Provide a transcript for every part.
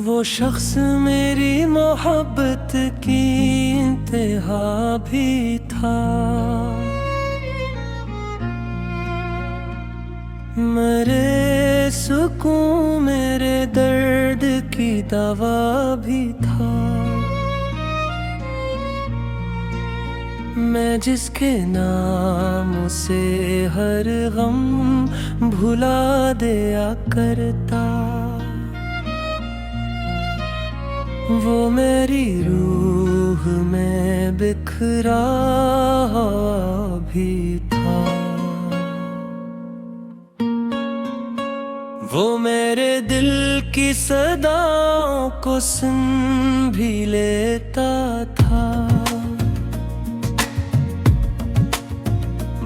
वो शख्स मेरी मोहब्बत की इंतहा भी था। मेरे सुकून मेरे दर्द की दवा भी था। मैं जिसके नाम से हर गम भुला दिया करता, वो मेरी रूह में बिखरा भी था। वो मेरे दिल की सदाओं को सुन भी लेता था।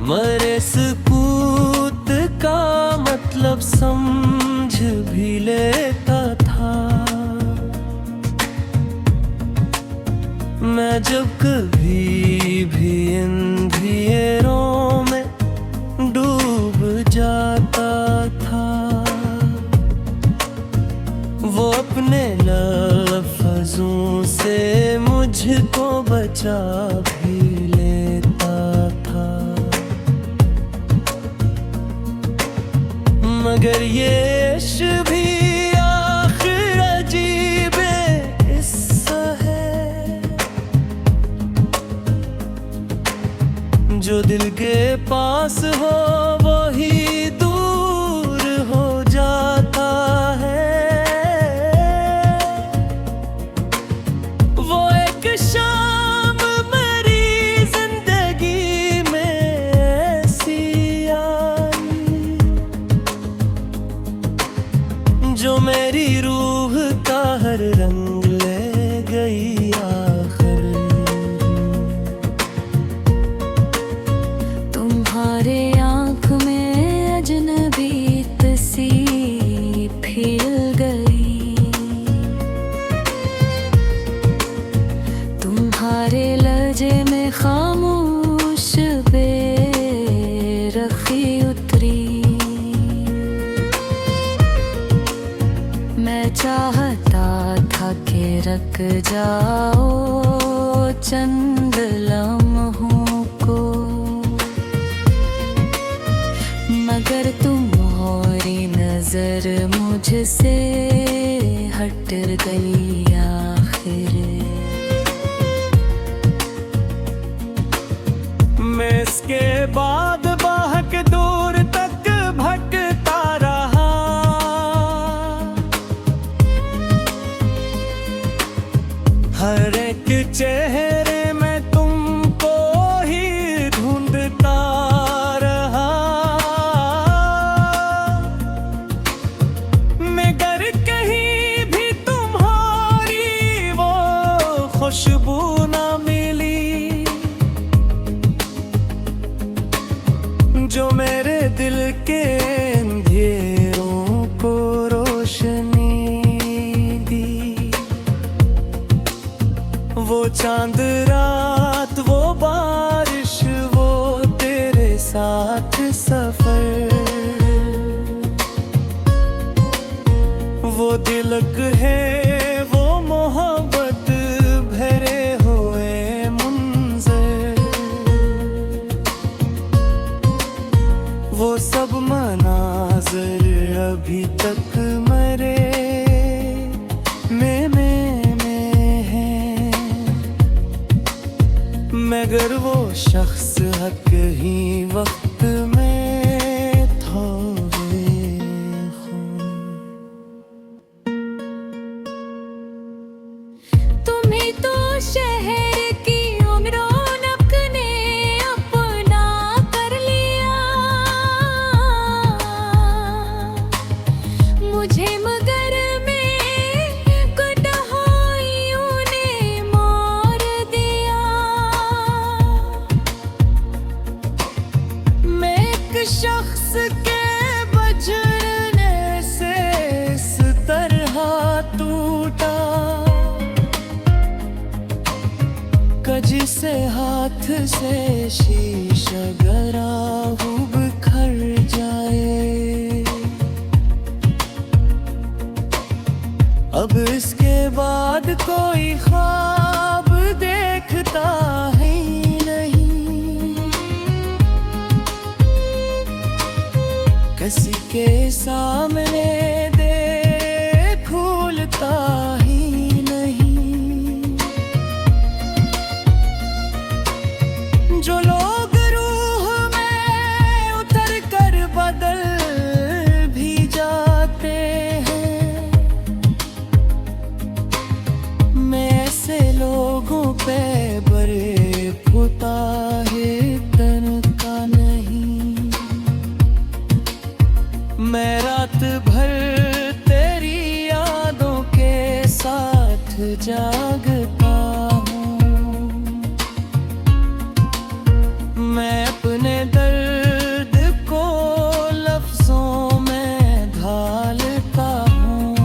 मरे सपूत का मतलब समझ भी लेता था। मैं जब कभी भी अंधेरों में डूब जाता था, वो अपने लफ्ज़ों से मुझको बचा भी लेता था। मगर ये इश्क भी आखिर अजीब हिस्सा है, जो दिल के पास हो वही दूर हो जाता है। वो एक शाम मेरी जिंदगी में ऐसी आई, जो मेरी रूह का हर रंग ले गई आखिर। तुम्हारे आँख में अजनबी सी फील गई, तुम्हारे लहजे में खामोश बेरखी उतरी। मैं चाहता था कि रख जाओ चंद लम्हों को, मगर तुम्हारी नजर मुझसे हट गई आखिर। मैं इसके बाद बहक दूर तक भटकता रहा। हर एक चेहरे में तुमको ही ढूंढता रहा। मगर कहीं भी तुम्हारी वो खुशबू ना मिली, जो मेरे दिल के अंधेरों को रोशनी दी। वो चांद रात, वो बारिश, वो तेरे साथ सफर, वो तिलक है, वो मोहब्बत भरे हुए मंज़र, वो सब मनाज़र अभी तक मरे में है। मगर वो शख्स हक ही वक्त में था। तुम्ही तो शहर की रौनक ने अपना कर लिया, मुझे मगर में कठहाइयों ने मार दिया। मैं एक शख्स के बजने से इस तरह टूटा, कजी से हाथ से शीशा गरा बिखर जाए। किसी के सामने दे भूलता ही नहीं। जो लोग रूह में उतर कर बदल भी जाते हैं, मैं ऐसे लोगों पे बड़े पुता है तन का नहीं। मैं रात भर तेरी यादों के साथ जागता हूँ। मैं अपने दर्द को लफ्जों में ढालता हूँ।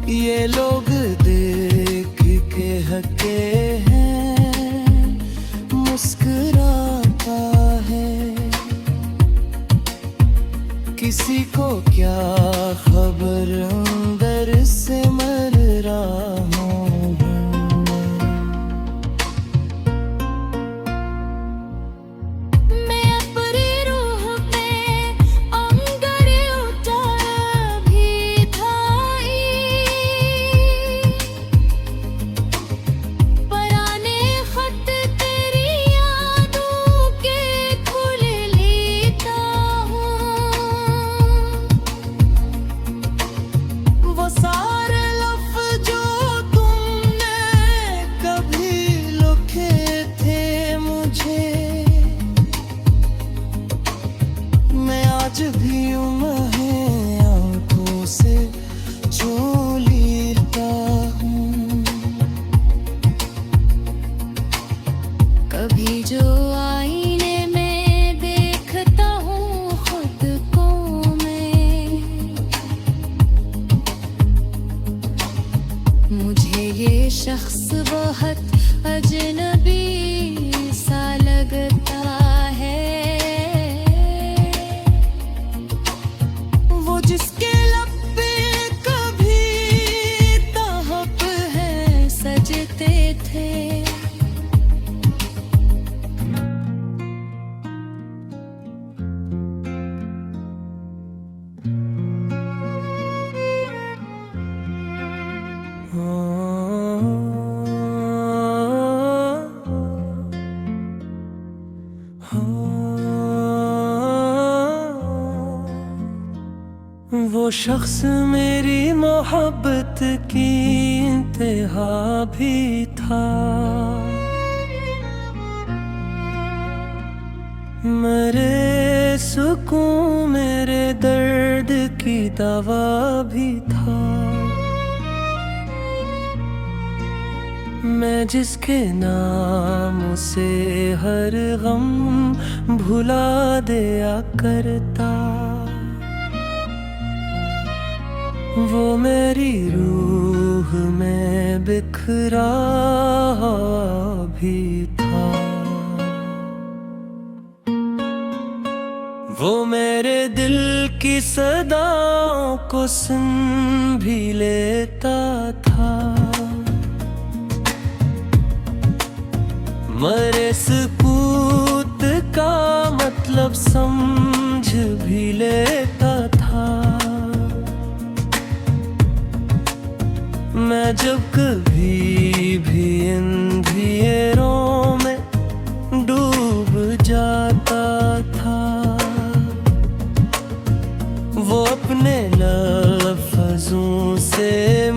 ये लोग देख के हके हैं, मुस्कुराता है। किसी को क्या खबर अंदर से मर रहा हूँ मैं। अपनी रूह पे अंगारे उतारा भी था, पुराने खत तेरी यादों के खुल लेता हूँ। वो सारे लफ्ज़ जो तुमने कभी लिखे थे मुझे, मैं आज भी उन्हें आंखों से छू लेता हूँ। कभी जो आईने में देखता हूँ खुद को मैं, मुझे ये शख्स बहुत अजनबी सा लगता है। वो जिसके लब पे कभी तहप है सजते थे। वो शख्स मेरी मोहब्बत की इंतहा भी था। मेरे सुकून मेरे दर्द की दवा भी था। मैं जिसके नाम से हर गम भुला दिया करता, वो मेरी रूह में बिखरा भी था। वो मेरे दिल की सदाओं को सुन भी लेता था। मरे सकूत का मतलब समझ भी लेता था। मैं जब कभी भी अंधेरों में डूब जाता था, वो अपने लफ्ज़ों से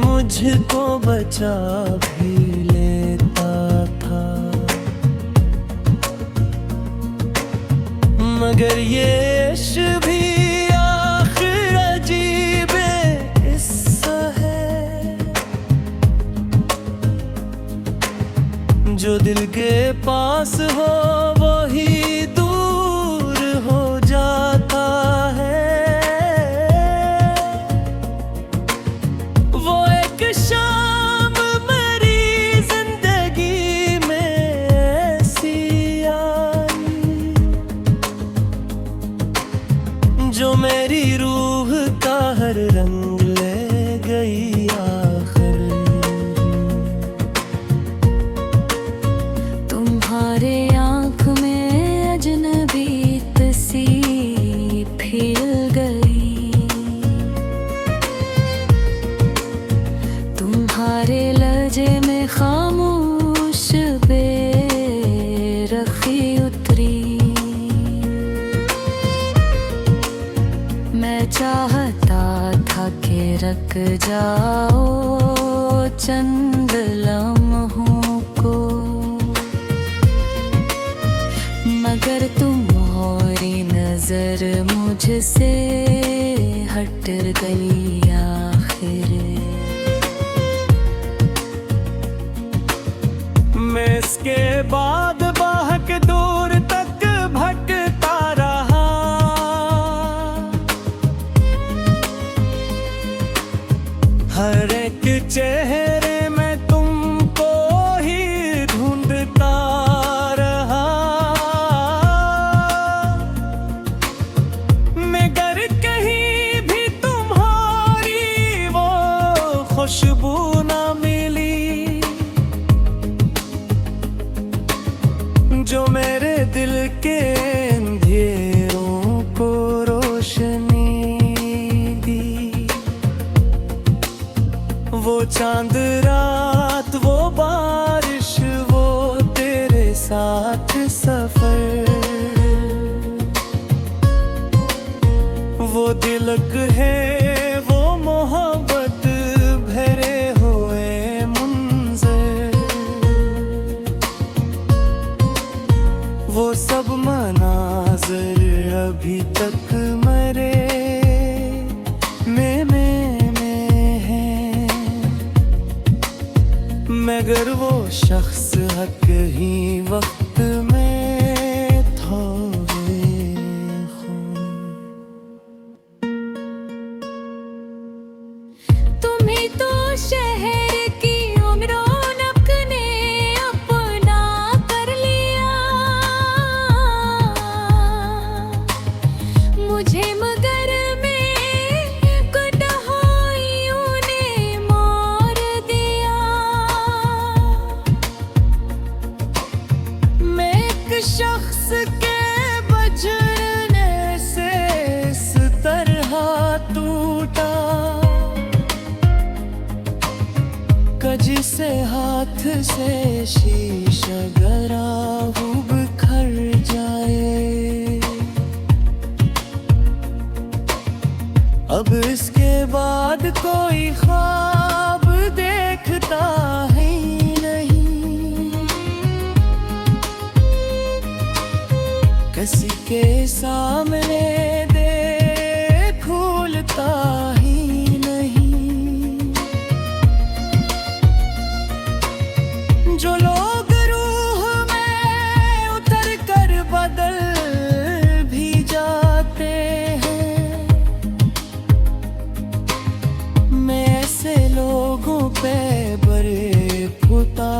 मुझको बचा भी लेता था। मगर ये इश्क भी आखिर अजीब किस्सा है, जो दिल के पास हो वही दूर हो जाता है। वो एक शाम मेरी जिंदगी में ऐसी आई, जो मेरी रूह का हर रंग ले गई आखिर। तुम्हारे आँख में अजनबी थक जाओ चंद लम्हों को, मगर तुम्हारी नजर मुझसे हट गई आखिर। मैं इसके बाद बाहक दूर तक भटकता रहा, हर एक चेहरे में तुमको ही ढूंढता रहा, मगर कहीं भी तुम्हारी वो खुशबू ना मिली जो मेरे दिल के अंधेरों को रोशनी दी। वो चांद रात, वो बारिश, वो तेरे साथ सफर, वो तिलक है, वो मोहब्बत भरे हुए मुंज़र, वो सब मनाज़र अभी तक मरे में है, मगर वो शख्स हक ही वक्त में थोड़े खून। तुम्हें तो शहर की रौनक ने अपना कर लिया, मुझे मगर में कटहाइयों ने मार दिया। मैं एक शख्स के बजने से इस तरह टूटा, कजी से हाथ से शीशा गरा वो बिखर जाए। अब इसके बाद कोई ख्वाब देखता है नहीं, किसी के सामने देख खुलता ही नहीं। जो लोग रूह में उतर कर बदल भी जाते हैं, मैं ऐसे लोगों पे बड़े पुता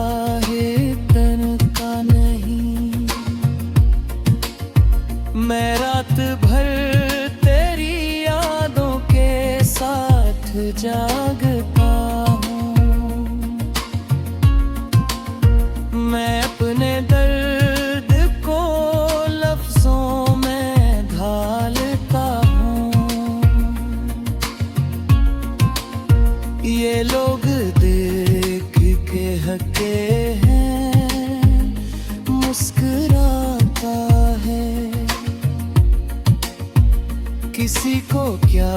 है तन का नहीं। मैं रात भर तेरी यादों के साथ जागता हूँ, मैं अपने दर्द को लफ्जों में ढालता हूँ। ये लोग देख के हके हैं, मुस्कुराता है, किसी को क्या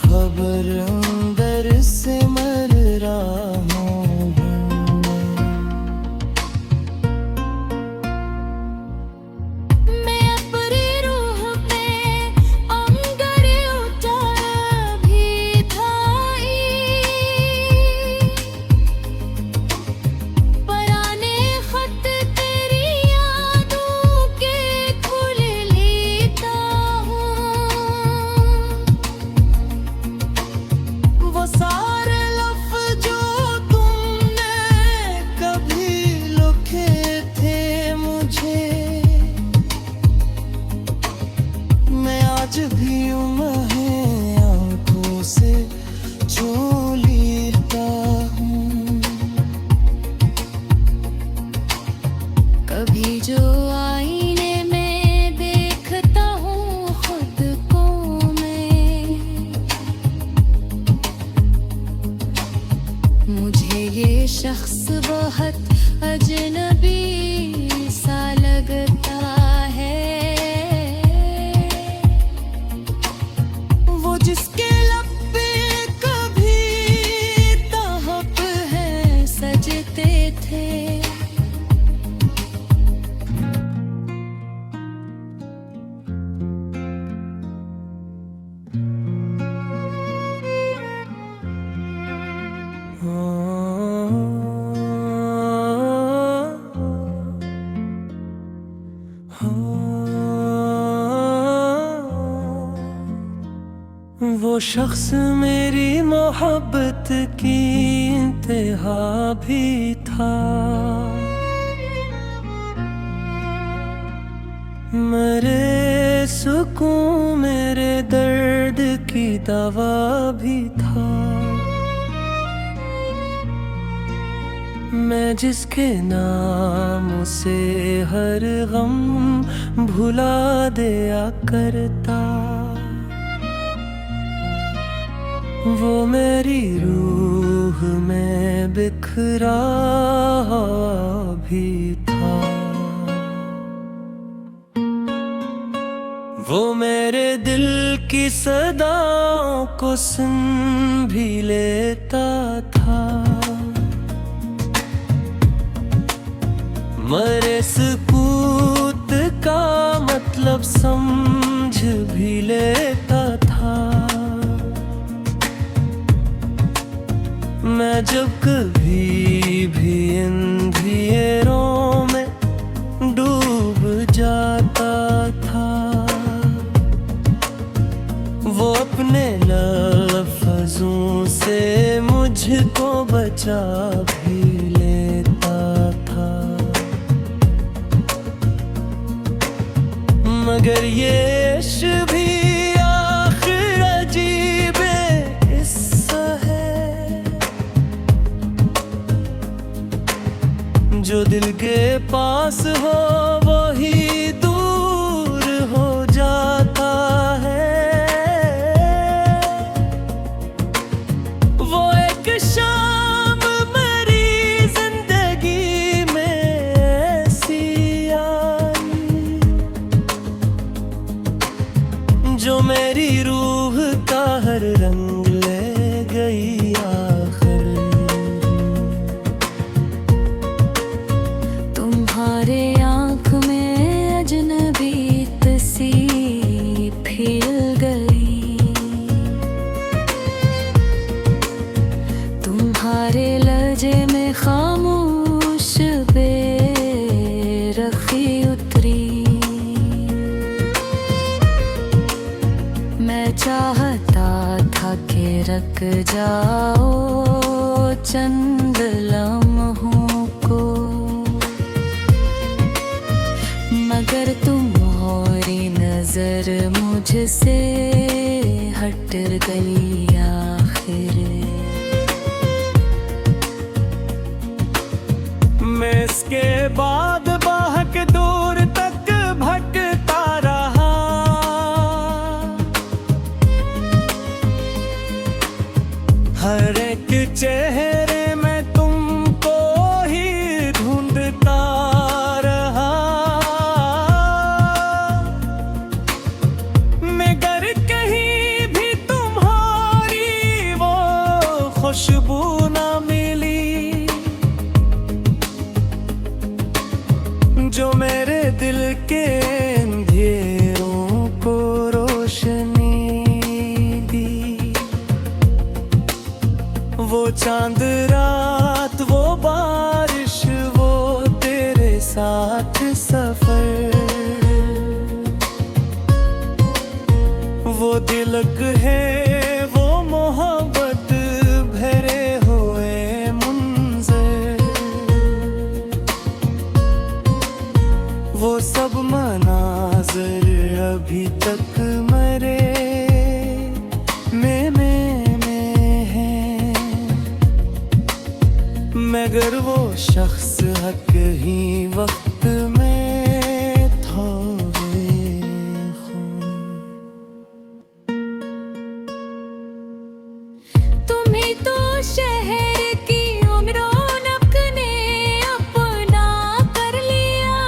खबर अंदर से मर रहा हूँ। मैं अपनी रूह पे अंगर उठा भी थाई, पराने खत तेरी यादों के खुल लेता हूँ। वो सारे लफ्ज़ जो वो शख्स मेरी मोहब्बत की इंतहा भी था। मेरे सुकून मेरे दर्द की दवा भी था। मैं जिसके नाम से हर गम भुला दिया करता, वो मेरी रूह में बिखरा भी था। वो मेरे दिल की सदाओं को सुन भी लेता था। मरे सपूत का मतलब समझ भी लेता था। मैं जब कभी भी अंधेरों में डूब जाता था, वो अपने लफ्ज़ों से मुझको बचा भी लेता था। मगर ये इश्क भी आखिर अजीब किस्सा है, जो दिल के पास हो वही दूर हो जाता है। वो एक शाम मेरी जिंदगी में ऐसी आई, जो मेरी रूह का हर रंग ले गई आखिर। तुम्हारे आँख में अजनबीत सी फिर गई, तुम्हारे लहजे में खामोश बेरखी उतरी। मैं चाहता था कि रख जाओ चंद लम्हों को, मगर तुम्हारी नजर मुझसे हट गई आखिर। मैं इसके बाद बहक दूर तक भटकता रहा। हर एक चेहरे में तुमको ही ढूंढता रहा। मगर कहीं भी तुम्हारी वो खुशबू ना मिली, जो मेरे दिल के अंधेरों को रोशनी दी। वो चांद रात, वो बारिश, वो तेरे साथ सफर, वो तिलक है, वो मोहब्बत भरे हुए मुंज़र, वो सब मनाज़र अभी तक मरे में है। मगर वो शख्स हक ही वक्त में था बेखुद। तुम्ही तो शहर की रौनक ने अपना कर लिया,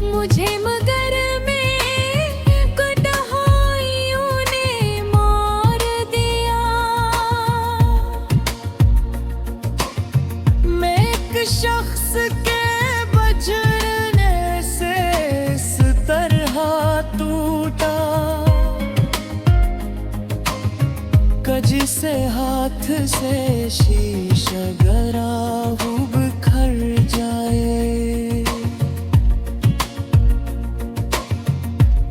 मुझे मगर में कठहाइयों ने मार दिया। मैं एक शख्स के बजने से इस तरह टूटा, कजी से हाथ से शीशा गरा हुब खा। बिखर जाए।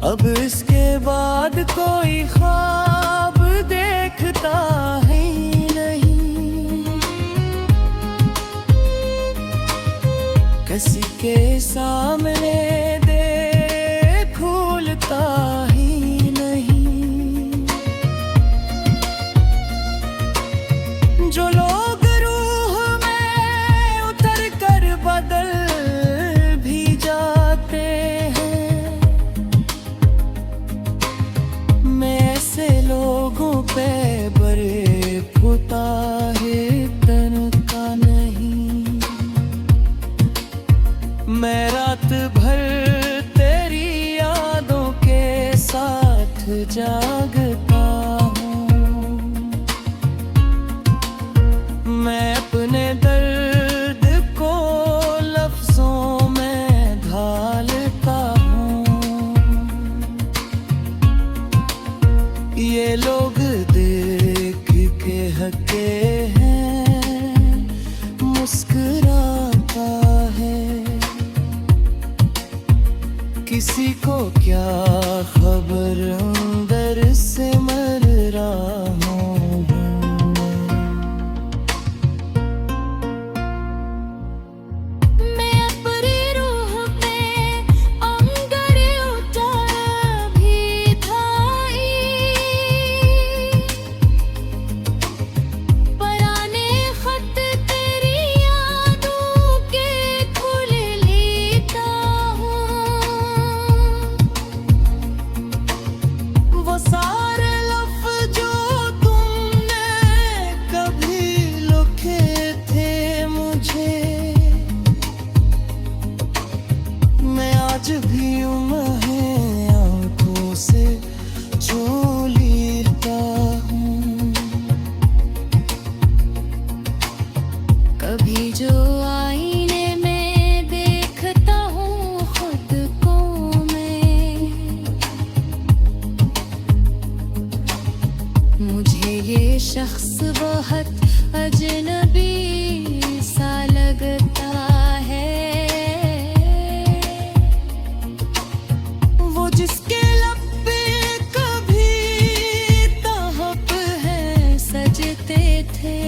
अब इसके बाद कोई ख्वाब देखता है नहीं, किसी के सामने देख भूलता ही नहीं। जो लोग रूह में उतर कर बदल भी जाते हैं, मैं ऐसे लोगों पे बड़े फुता है तन का नहीं। मैं रात भर तेरी यादों के साथ जागता हूँ, मैं अपने दर्द को लफ्जों में ढालता हूँ। ये लोग देख के हके हैं, मुस्कुराता है। किसी को क्या खबर अंदर से मर रहा हूँ मैं। अपनी रूह पे अंगारे उतारा भी था, पुराने खत तेरी यादों के खुल लेता हूँ। वो सारे लफ्ज़ जो तुमने कभी लिखे थे मुझे, मैं आज भी उन्हें आंखों से छू लेता हूँ। कभी जो आईने में देखता हूँ खुद को मैं, मुझे ये शख्स बहुत अजनबी सा लगता है। वो जिसके लब पे कभी तहप है सजते थे,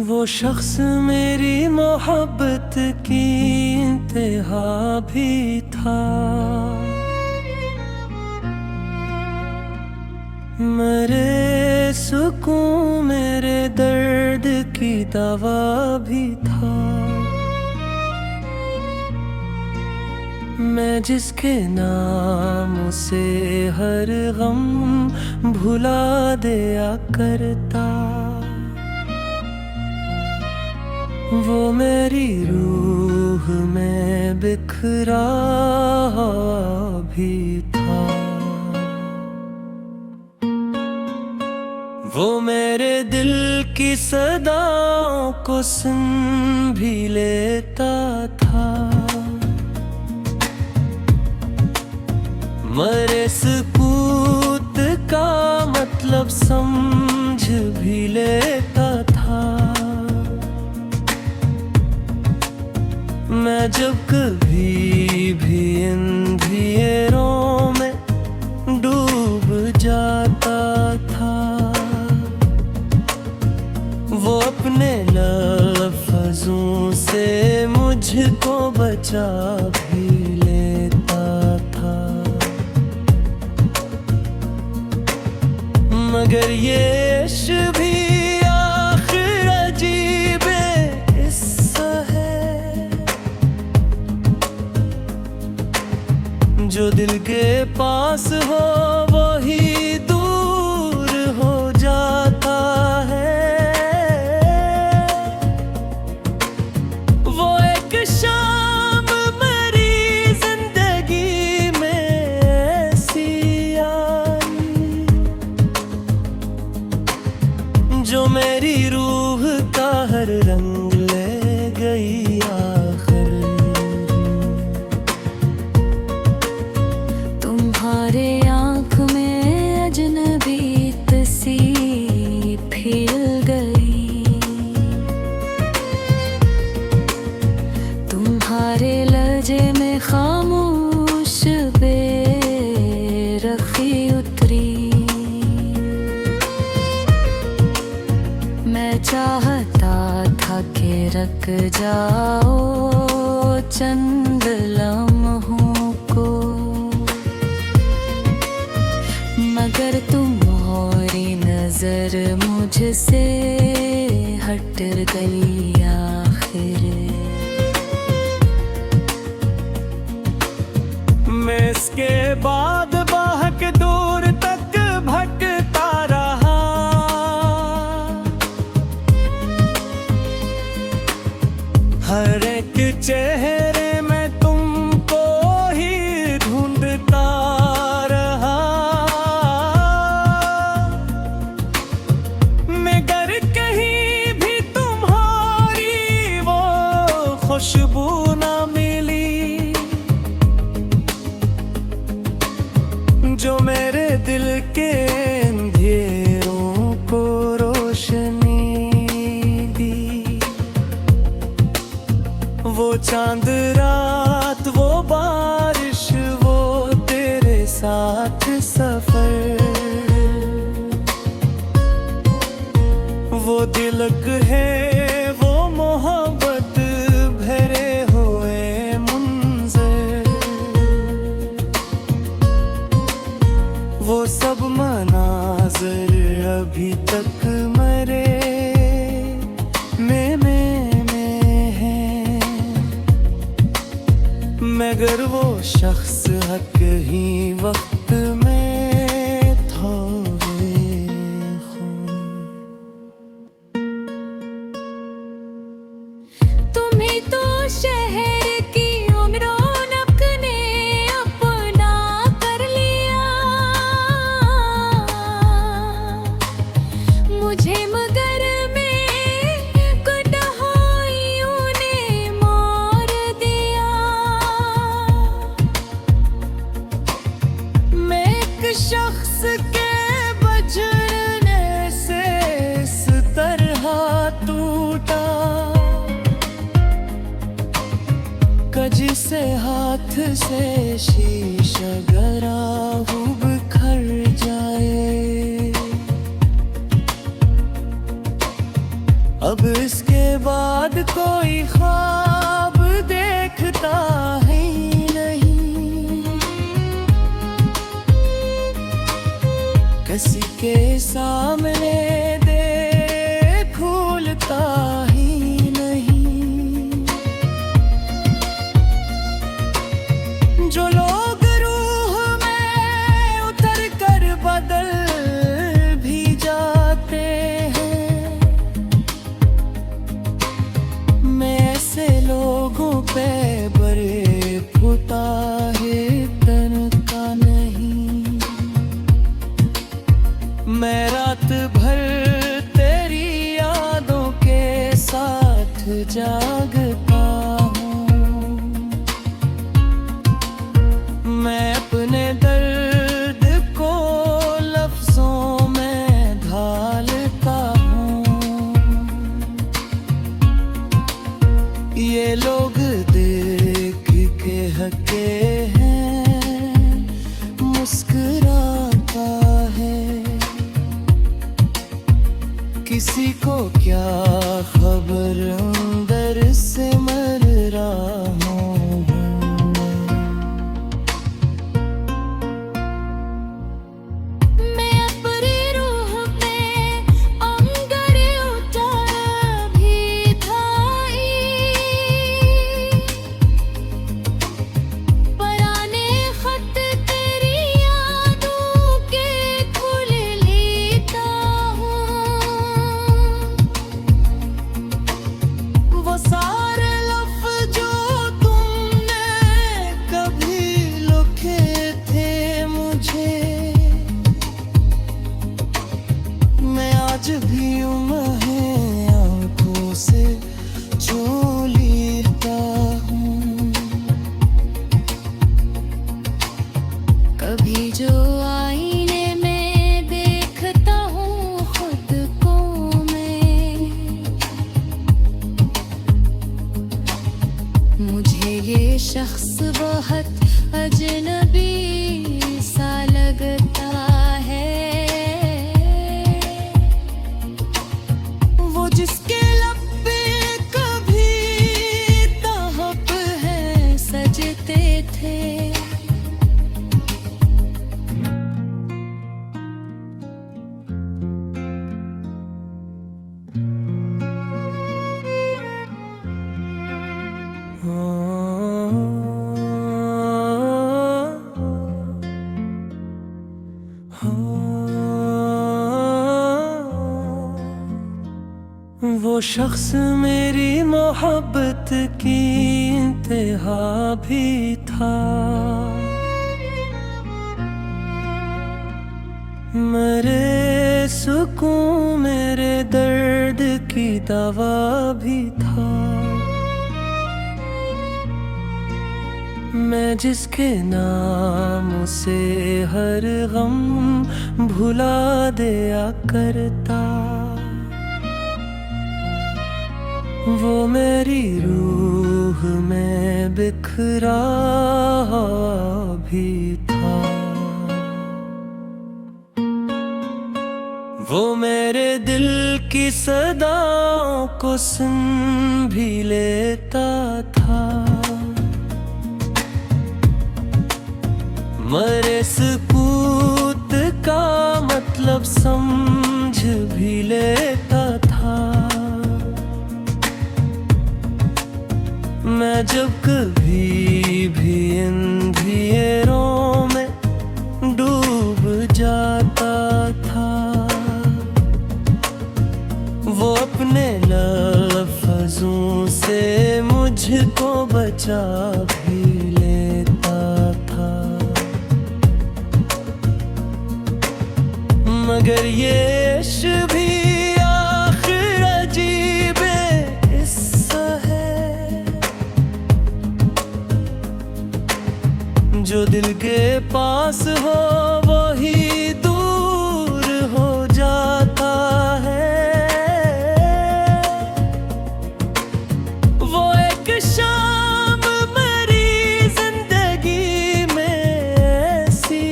वो शख्स मेरी मोहब्बत की इंतहा भी था। मेरे सुकून मेरे दर्द की दवा भी था। मैं जिसके नाम से हर गम भुला दिया करता, वो मेरी रूह में बिखरा भी था। वो मेरे दिल की सदाओं को सुन भी लेता था, मरे सकूत का मतलब समझ भी लेता था। मैं जब कभी भी अंधेरों में डूब जाता था, वो अपने लफ्ज़ों से मुझको बचा भी लेता था। मगर ये इश्क भी आखिर अजीब किस्सा है, जो दिल के पास हो वही दूर हो जाता है। वो एक शाम मेरी जिंदगी में ऐसी आई, जो मेरी रूह का हर रंग ले गई आखिर। तुम्हारे आँख में अजनबी सी फिर गई। तुम्हारे लहजे में खामोश बेरखी उतरी। मैं चाहता था कि रख जाओ चंद लम्हों को, मगर तुम्हारी नजर मुझसे हट गई आखिर। मैं इसके बाद बाहक दूर तक भटकता रहा। हर एक चेहरे में तुमको ही ढूंढता रहा। मगर कहीं भी तुम्हारी वो खुशबू ना मिली जो मेरे दिल के अंधेरों को रोशनी दी। वो चांद रात, वो बारिश, वो तेरे साथ सफर, वो तिलक है, वो मोहब्बत भरे हुए मंजर, वो सब मनाज़र अभी तक मरे में है। मगर वो शख्स हक ही वक्त में थोड़े खून। तुम्हें तो शहर की रौनक ने अपना कर लिया। मुझे मगर में कठिनाइयों ने मार दिया। मैं एक शख्स के बजने से इस तरह टूटा, कजी से हाथ से शीशा गरा वो बिखर जाए। अब इसके बाद कोई ख्वाब देखता है नहीं, किसी के सामने देख भूलता ही नहीं। जो लोग रूह में उतर कर बदल भी जाते हैं, मैं ऐसे लोगों पे बड़े फुता है तनका नहीं। मैं रात भर तेरी यादों के साथ जागता हूँ। मैं अपने दर्द को लफ्जों में ढालता हूँ। ये लोग देख के हके हैं, मुस्कुराता है। किसी को क्या खबर अंदर से मर रहा हूँ। मैं अपनी रूह पे अंगर उतर भी थाई, पुराने खत तेरी यादों के खुल लेता हूँ। वो सारे आज भी मैं आंखों से छू लेता हूँ। कभी जो आईने में देखता हूँ खुद को मैं, मुझे ये शख्स बहुत अजनबी सा लगता है। वो जिसके लब पे कभी तहब है सजते थे, वो शख्स मेरी मोहब्बत की इंतहा भी था। मेरे सुकून मेरे दर्द की दवा भी था। मैं जिसके नाम से हर गम भुला दिया करता, वो मेरी रूह में बिखरा भी था। वो मेरे दिल की सदाओं को सुन भी लेता था। मरे सकूत का मतलब समझ भी लेता था। मैं जब कभी भी अंधेरों में डूब जाता था, वो अपने लफ्ज़ों से मुझको बचा भी लेता था। मगर ये इश्क भी आखिर अजीब हिस्सा है, जो दिल के पास हो वही दूर हो जाता है। वो एक शाम मेरी जिंदगी में ऐसी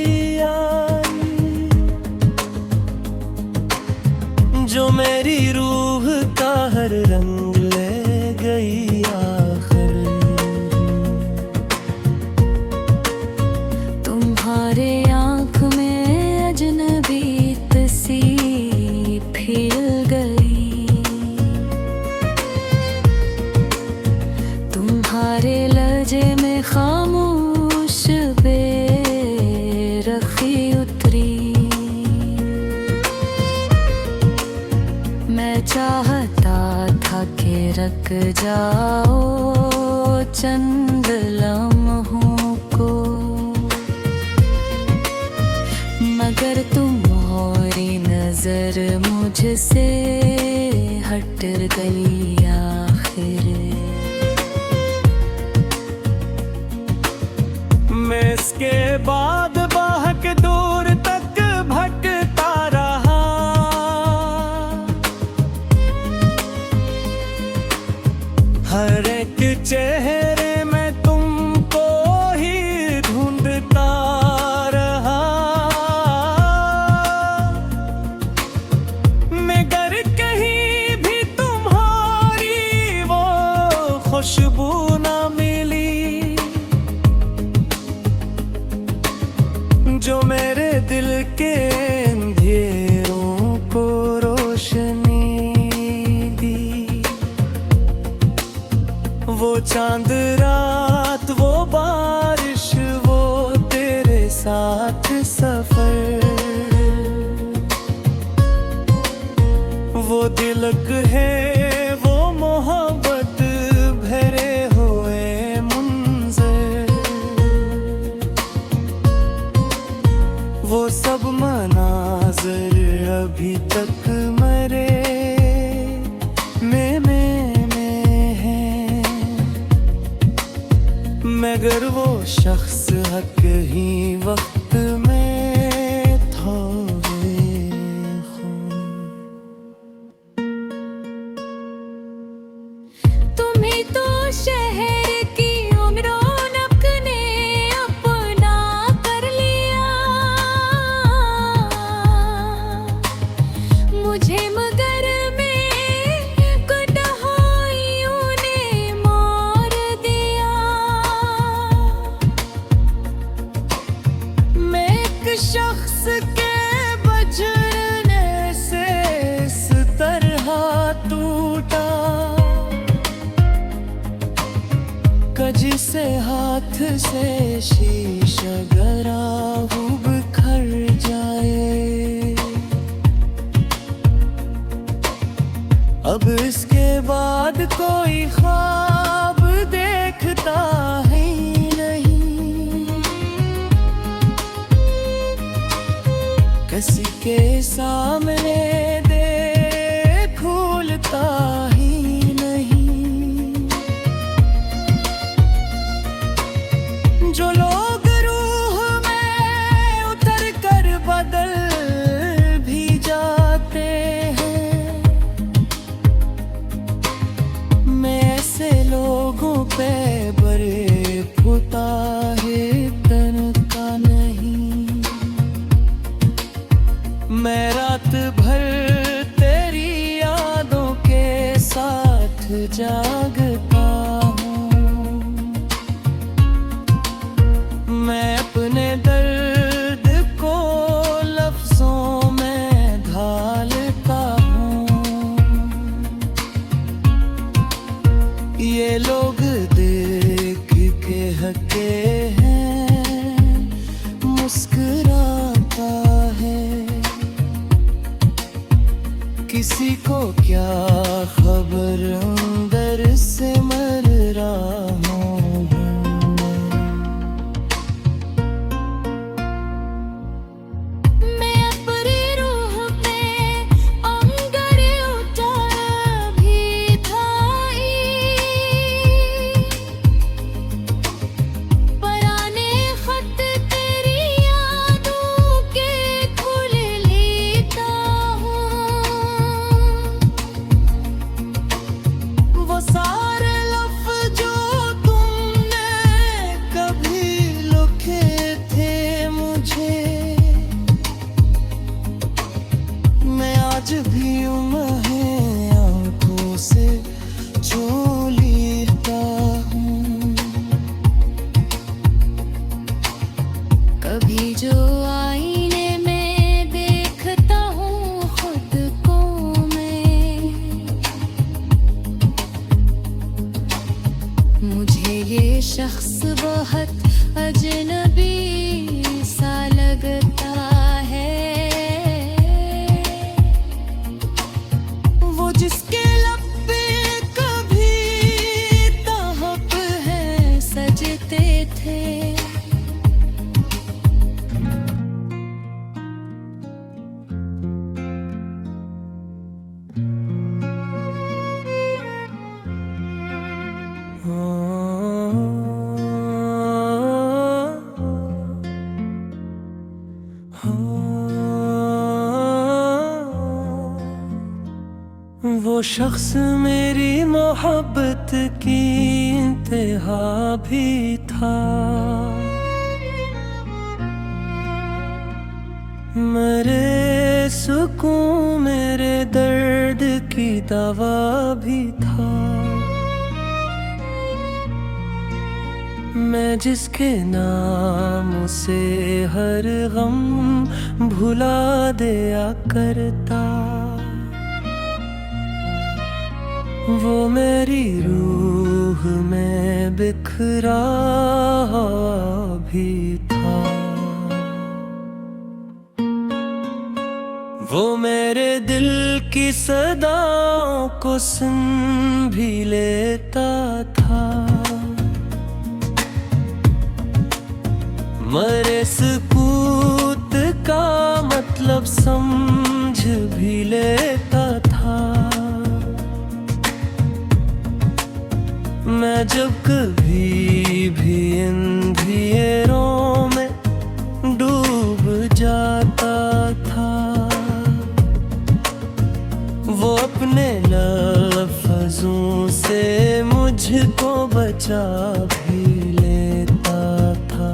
आई, जो मेरी रूह का हर रंग ले गई आखिर। तुम्हारे आँख में अजनबी सी खिल गई, तुम्हारे लहजे में खामोश बेरखी उतरी। मैं चाहता था कि रख जाओ चंद लम्हों को, मगर तुम्हारी नजर मुझसे हट गई आखिर। मैं इसके बाद बहक दूर तक भटकता रहा। हर एक चेहरे में तुमको ही ढूंढता रहा। मगर कहीं भी तुम्हारी वो खुशबू ना मिली, जो मेरे दिल के अंधेरों को रोशनी दी। वो चांद रात, वो बारिश, वो तेरे साथ सफर, वो तिलक है, वो मोहब्बत भरे हुए मुंज़र। वो सब मनाज़र अभी तक मरे में है, मगर वो शख्स हक ही वक्त में थोड़े खून। तुम्हें तो शहर की रौनक ने अपना कर लिया, मुझे मगर में कटहाइयों ने मार दिया। मैं एक शख्स के बजने से इस तरह टूटा, कजी से हाथ से शीशा गरा वो बिखर जाए। अब इसके बाद कोई ख्वाब देखता है नहीं, किसी के सामने दे भूलता ही नहीं। जो लोग रूह में उतर कर बदल भी जाते हैं, मैं ऐसे लोगों पे बड़े पुता है तन का नहीं। मैं रात भर तेरी यादों के साथ जागता हूँ, मैं अपने दर्द को लफ्जों में ढालता हूँ। ये लोग देख के हके हैं, मुस्कुराता है। किसी को क्या खबर अंदर से मर रहा हूँ मैं अपनी रूह पे अंगारे उतारा भी था, पराने खत तेरी यादों के खुल लेता हूँ। वो सारे लफ्ज़ जो तुमने कभी लिखे थे मुझे, मैं आज भी उन्हें आंखों से छू लेता हूँ। कभी जो आईने में देखता हूँ खुद को मैं, मुझे ये शख्स बहुत अजनबी सा लगता है। वो जिसके लब पे कभी तहप है सजते थे, वो शख्स मेरी मोहब्बत की इंतहा भी था, मेरे सुकून मेरे दर्द की दवा भी था। मैं जिसके नाम से हर गम भुला दिया करता, वो मेरी रूह में बिखरा भी था। वो मेरे दिल की सदाओं को सुन भी लेता था, मरे सकूत का मतलब समझ भी लेता था। मैं जब कभी भी अंधियों में डूब जाता था, वो अपने लफ्ज़ों से मुझको बचा भी लेता था।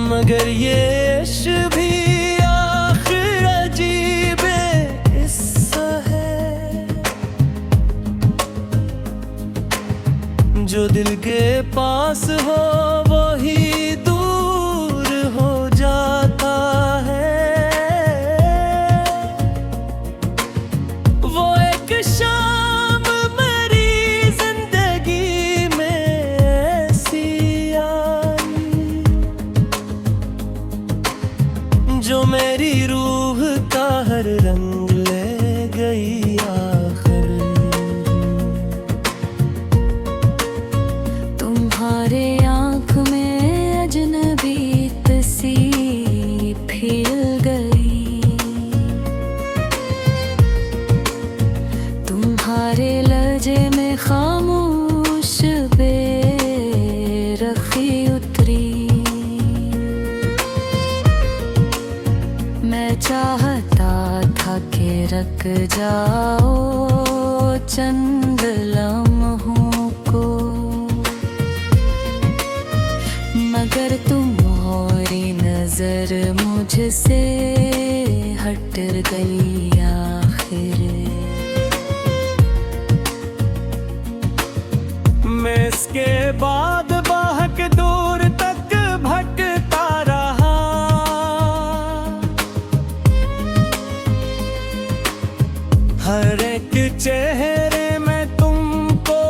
मगर ये इश्क भी आखिर अजीब किस्सा है, जो दिल के पास हो वही दूर हो जाता है। वो एक शाम मेरी जिंदगी में ऐसी आई, जो मेरी रूह का हर रंग ले गई आखिर। तुम्हारे आँख में अजनबीत सी फिर गई, तुम्हारे लहजे में खामोश बेरखी उतरी। मैं चाहता था कि रख जाओ चंद लम्हों को, मगर तुम्हारी नजर मुझसे हट गई आखिर। मैं इसके बाद बहक दूर तक भटकता रहा, हर एक चेहरे में तुमको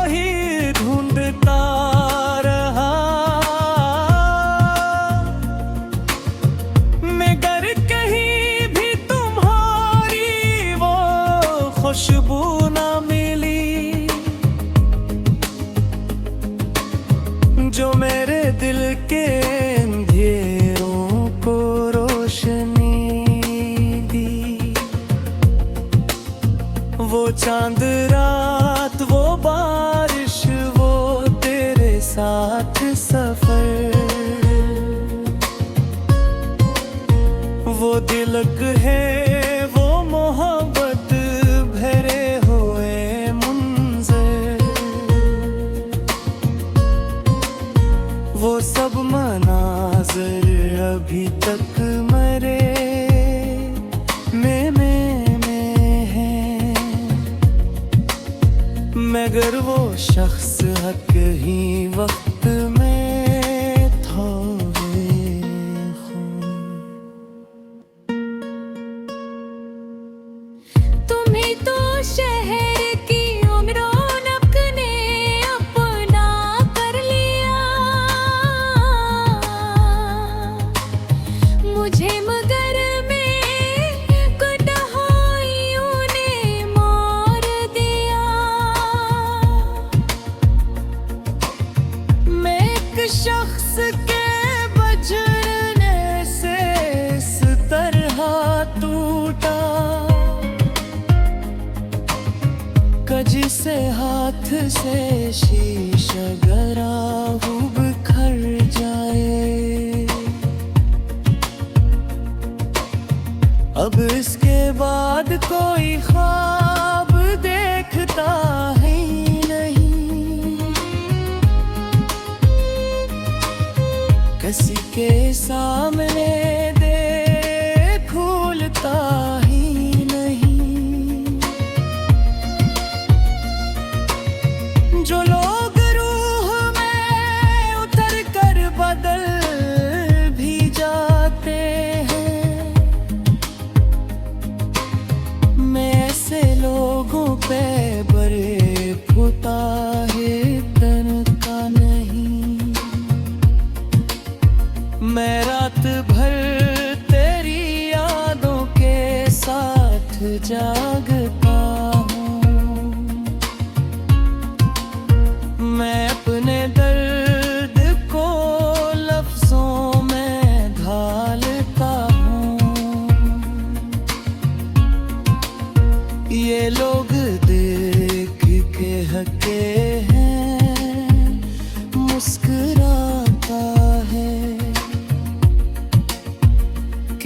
ही ढूंढता रहा। मगर कहीं भी तुम्हारी वो खुशबू ना मिली, जो मेरे दिल के अंधेरों को रोशनी दी। वो चांद रात, वो बारिश, वो तेरे साथ सफर, वो तिलक है, वो मोहब्बत भरे हुए मुंज़र, वो सब मनाज़र अभी तक मरे में है। मगर वो शख्स हक ही वक्त में थोड़े खून। तुम्हें तो शहर की रौनक ने अपना कर लिया, मुझे मगर में कुतहाइयों ने मार दिया। मैं एक शख्स के बजरने से इस तरह टूटा, कजी से हाथ से शीशा गरा वो बिखर जाए। अब इसके बाद कोई ख्वाब देखता है नहीं, किसी के सामने देख खुलता ही नहीं। जो लोग रूह में उतर कर बदल भी जाते हैं, मैं ऐसे लोगों पे बड़े फुता है तनका नहीं। मैं रात भर तेरी यादों के साथ जागता हूँ, मैं अपने दर्द को लफ्जों में ढालता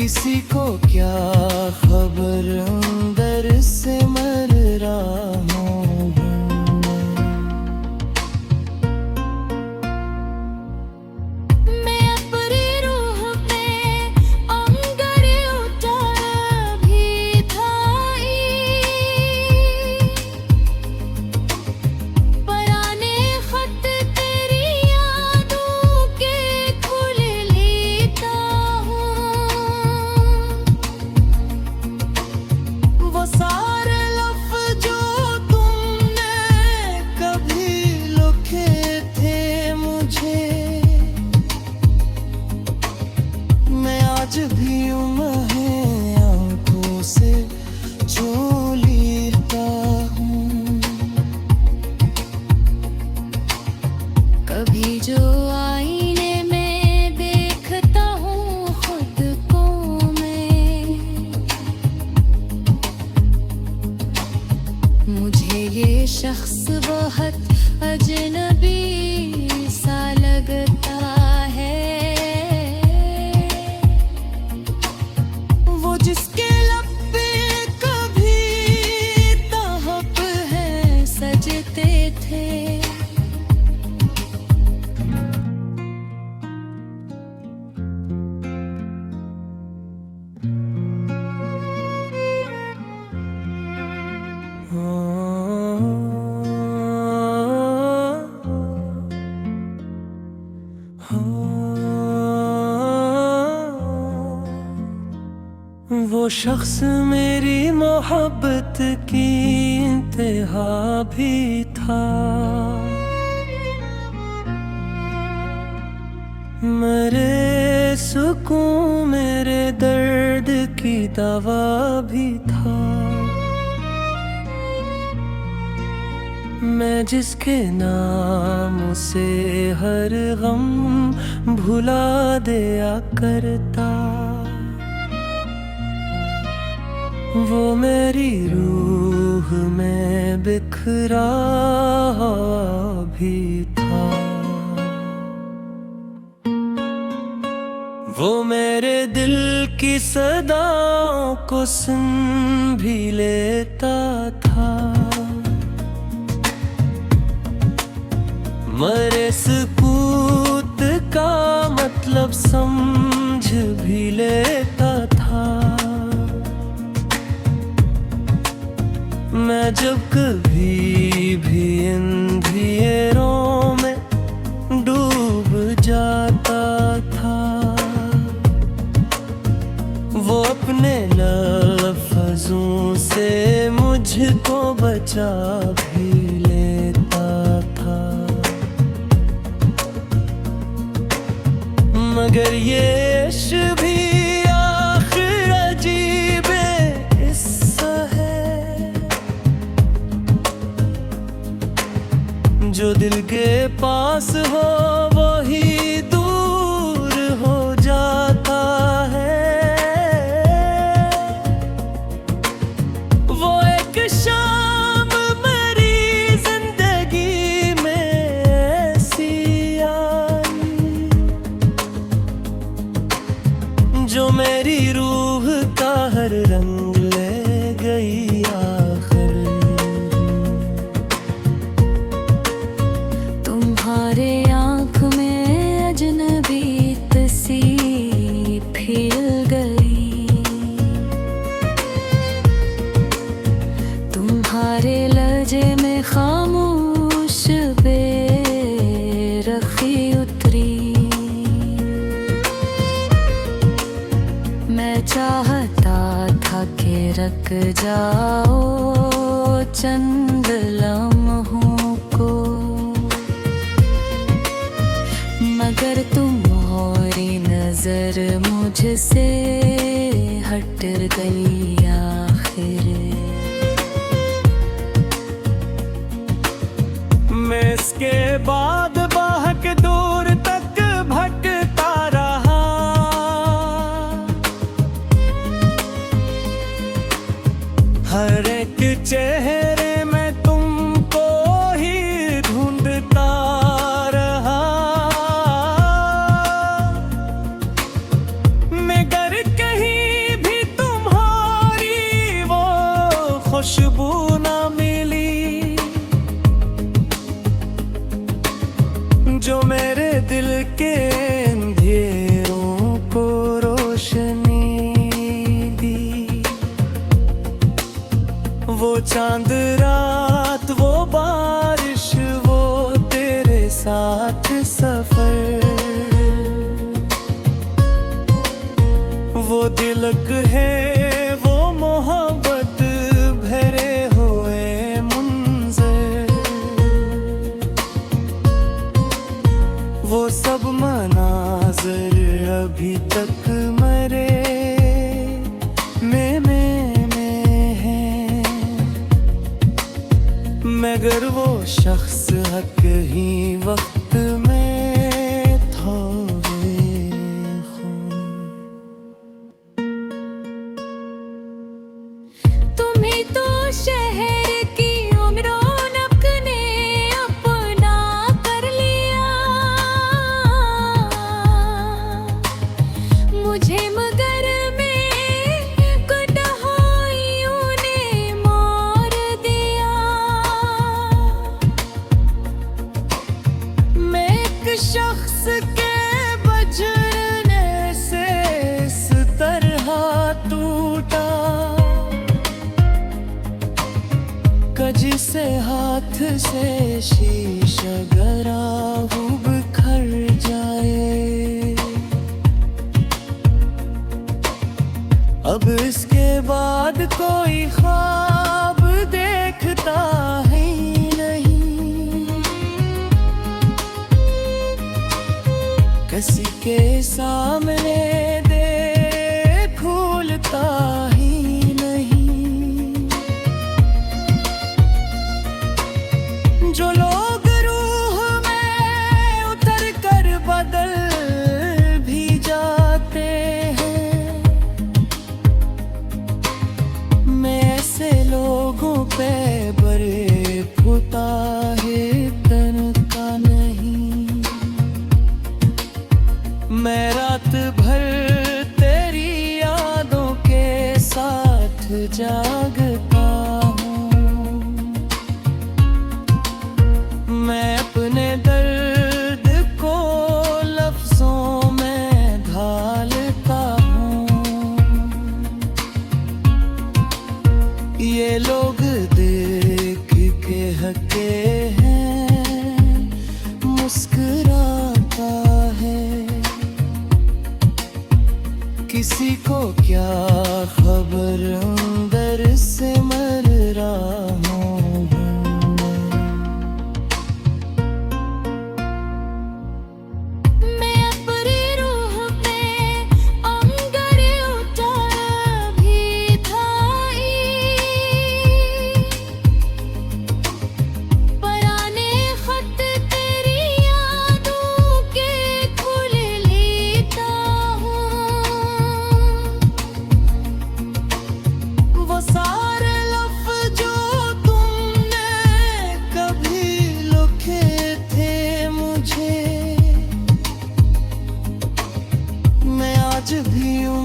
किसी को क्या खबर अंदर से मर रहा हूँ। मैं अपनी रूह पे अंगारे उतारा भी था, पराने खत तेरी यादों के खुल लेता हूँ। वो सारे लफ्ज़ जो तुमने कभी लिखे थे मुझे, मैं आज भी उन्हें आंखों से छू लेता हूँ। कभी जो आईने में देखता हूँ खुद को मैं, मुझे ये शख्स बहुत अजनबी सा लगता है। वो जिसके लब पे कभी तहब है सजते थे। वो शख्स मेरी मोहब्बत की इंतहा भी था। मेरे सुकून मेरे दर्द की दवा भी था। मैं जिसके नाम से हर गम भुला दिया करता, वो मेरी रूह में बिखरा भी था। वो मेरे दिल की सदाओं को सुन भी लेता था। मरे सकूत का मतलब समझ भी लेता था। मैं जब कभी भी अंधेरों में डूब जाता था, वो अपने लफ्ज़ों से मुझको बचा भी लेता था। मगर ये इश्क भी आखिर अजीब हिस्सा है, जो दिल के पास हो वही दूर हो जाता है। वो एक शाम मेरी जिंदगी में ऐसी आई, जो मेरी रूह का हर रंग ले गई आखिर। तुम्हारे आँख में अजनबी सी खिल गई, तुम्हारे लहजे में खामोश बेरखी उतरी। मैं चाहता था कि रख जाओ चंद लम्हों को, मगर तुम्हारी नजर मुझसे हट गई आखिर। मैं इसके बाद बहक दूर तक भटकता रहा। हर एक चेहरे में तुमको ही ढूंढता रहा। मगर कहीं खुशबू ना मिली जो मेरे दिल के अंधेरों को रोशनी दी। वो चांद रात, वो बारिश, वो तेरे साथ सफर, वो तिलक है, वो मोहब्बत भरे हुए मुंज़र, वो सब मनाज़र अभी तक मरे में है, मगर वो शख्स हक ही वक्त में थोड़े तुम्ही तो शहर की रौनक ने अपना कर लिया, मुझे मगर में कठहाइयों ने मार दिया। मैं एक शख्स के बजने से इस तरह टूटा, कजी से हाथ से शीशा गरा वो बिखर जाए। अब इसके बाद कोई ख्वाब देखता है नहीं, किसी के सामने दे खुलता ही नहीं। जो लोग रूह में उतर कर बदल भी जाते हैं, मैं ऐसे लोगों पे बड़े फुता है तन का नहीं। मैं रात भर तेरी यादों के साथ जागता हूँ, मैं अपने दर्द को लफ्जों में ढालता हूँ। ये लोग देख के हके हैं, मुस्कुराता है, किसी को क्या खबर अंदर से मर रहा हूँ मैं अपनी रूह पे अंगारे उठा भी थाई, पराने खत तेरी यादों के खुल लेता हूँ। वो सारे लफ्ज़ जो तुमने कभी लिखे थे मुझे, मैं आज भी यूं